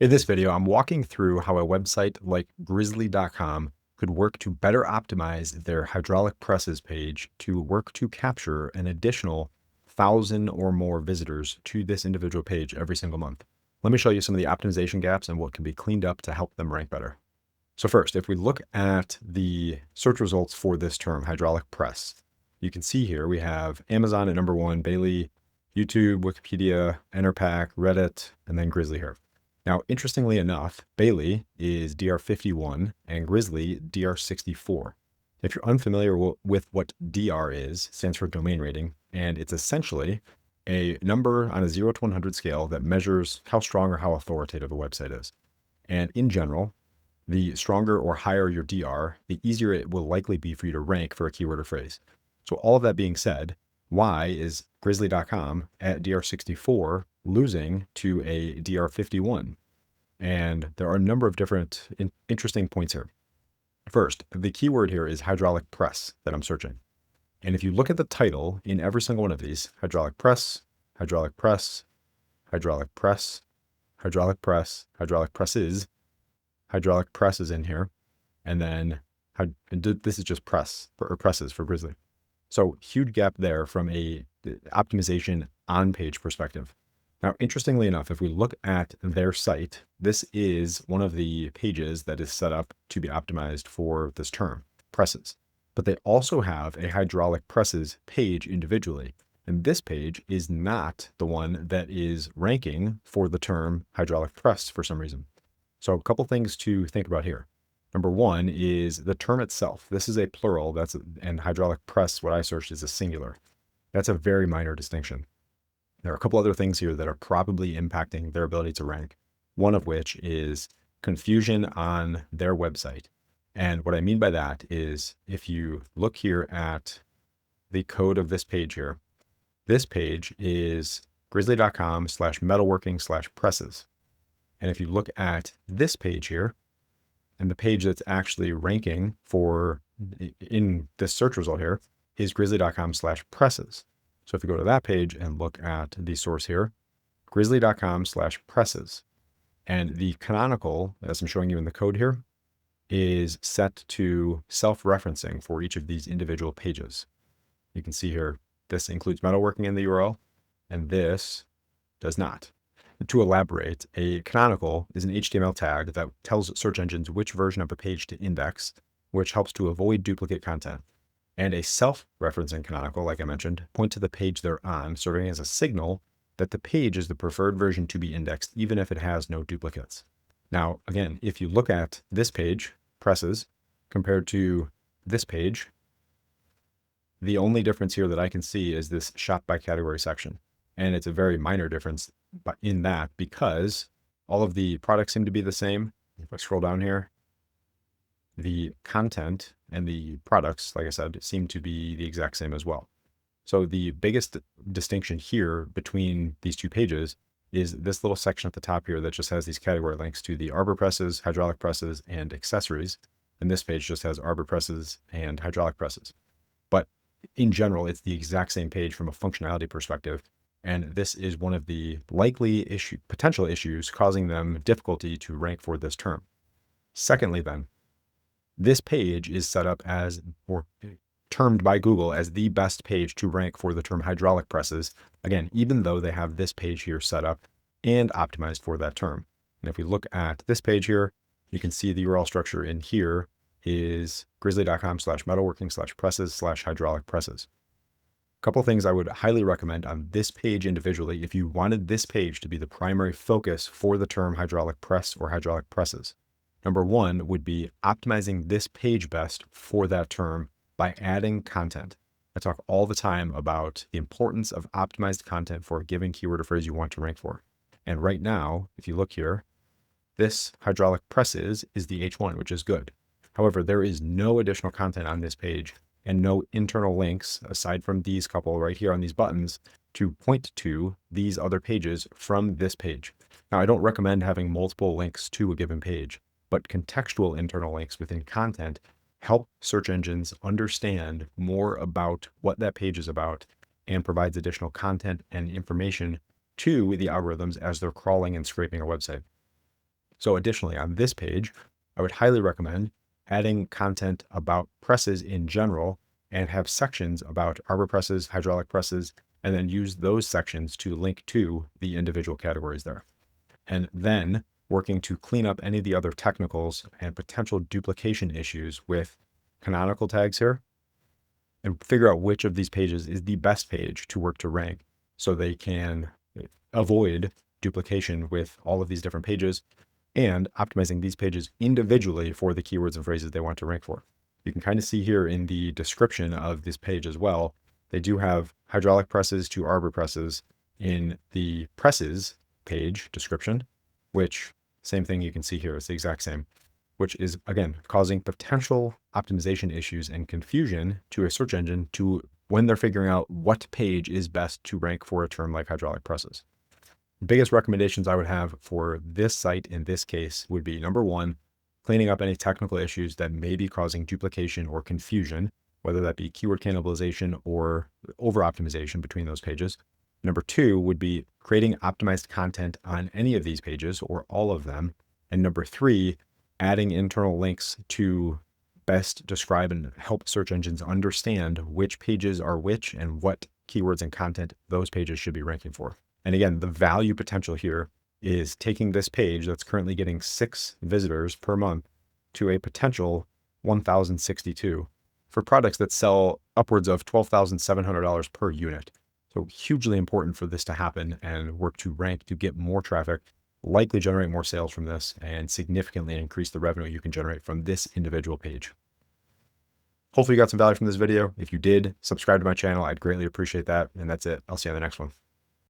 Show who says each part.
Speaker 1: In this video, I'm walking through how a website like grizzly.com could work to better optimize their hydraulic presses page to work to capture an additional 1,000 or more visitors to this individual page every single month. Let me show you some of the optimization gaps and what can be cleaned up to help them rank better. So first, if we look at the search results for this term, hydraulic press, you can see here we have Amazon at number 1, Bailey, YouTube, Wikipedia, Enerpac, Reddit, and then Grizzly here. Now, interestingly enough, Bailey is DR51 and Grizzly DR64. If you're unfamiliar with what DR is, it stands for domain rating, and it's essentially a number on a 0 to 100 scale that measures how strong or how authoritative a website is. And in general, the stronger or higher your DR, the easier it will likely be for you to rank for a keyword or phrase. So all of that being said, why is grizzly.com at DR64 losing to a DR51? And there are a number of different interesting points here. First, the keyword here is hydraulic press that I'm searching. And if you look at the title in every single one of these, hydraulic press, hydraulic press, hydraulic press, hydraulic press, hydraulic presses, hydraulic press is in here. And then this is just press or presses for Grizzly. So huge gap there from a optimization on-page perspective. Now, interestingly enough, if we look at their site, this is one of the pages that is set up to be optimized for this term, presses. But they also have a hydraulic presses page individually. And this page is not the one that is ranking for the term hydraulic press for some reason. So a couple things to think about here. Number one is the term itself. This is a plural, and hydraulic press, what I searched, is a singular. That's a very minor distinction. There are a couple other things here that are probably impacting their ability to rank, one of which is confusion on their website. And what I mean by that is if you look here at the code of this page here, this page is grizzly.com/metalworking/presses. And if you look at this page here, and the page that's actually ranking for in this search result here is grizzly.com/presses. So if you go to that page and look at the source here, grizzly.com/presses, and the canonical, as I'm showing you in the code here, is set to self-referencing for each of these individual pages. You can see here, this includes metalworking in the URL, and this does not. To elaborate, a canonical is an HTML tag that tells search engines which version of a page to index, which helps to avoid duplicate content. And a self-referencing canonical, like I mentioned, points to the page they're on, serving as a signal that the page is the preferred version to be indexed, even if it has no duplicates. Now, again, if you look at this page, presses, compared to this page, the only difference here that I can see is this shop by category section. And it's a very minor difference in that because all of the products seem to be the same. If I scroll down here, the content and the products, like I said, seem to be the exact same as well. So the biggest distinction here between these two pages is this little section at the top here that just has these category links to the arbor presses, hydraulic presses, and accessories. And this page just has arbor presses and hydraulic presses. But in general, it's the exact same page from a functionality perspective. And this is one of the likely potential issues causing them difficulty to rank for this term. Secondly, then, this page is set up as, or termed by Google as the best page to rank for the term hydraulic presses. Again, even though they have this page here set up and optimized for that term. And if we look at this page here, you can see the URL structure in here is grizzly.com/metalworking/presses/hydraulic presses. A couple of things I would highly recommend on this page individually if you wanted this page to be the primary focus for the term hydraulic press or hydraulic presses. Number one would be optimizing this page best for that term by adding content. I talk all the time about the importance of optimized content for a given keyword or phrase you want to rank for. And right now, if you look here, this hydraulic presses is the H1, which is good. However, there is no additional content on this page and no internal links aside from these couple right here on these buttons to point to these other pages from this page. Now, I don't recommend having multiple links to a given page, but contextual internal links within content help search engines understand more about what that page is about and provides additional content and information to the algorithms as they're crawling and scraping a website. So additionally, on this page, I would highly recommend adding content about presses in general and have sections about arbor presses, hydraulic presses, and then use those sections to link to the individual categories there. And then working to clean up any of the other technicals and potential duplication issues with canonical tags here and figure out which of these pages is the best page to work to rank so they can avoid duplication with all of these different pages and optimizing these pages individually for the keywords and phrases they want to rank for. You can kind of see here in the description of this page as well, they do have hydraulic presses to arbor presses in the presses page description, which same thing you can see here. It's the exact same, which is again, causing potential optimization issues and confusion to a search engine to when they're figuring out what page is best to rank for a term like hydraulic presses. Biggest recommendations I would have for this site in this case would be number one, cleaning up any technical issues that may be causing duplication or confusion, whether that be keyword cannibalization or over optimization between those pages. Number two would be creating optimized content on any of these pages or all of them. And number three, adding internal links to best describe and help search engines understand which pages are which and what keywords and content those pages should be ranking for. And again, the value potential here is taking this page that's currently getting 6 visitors per month to a potential 1,062 for products that sell upwards of $12,700 per unit. So hugely important for this to happen and work to rank to get more traffic, likely generate more sales from this, and significantly increase the revenue you can generate from this individual page. Hopefully you got some value from this video. If you did, subscribe to my channel. I'd greatly appreciate that. And that's it. I'll see you on the next one.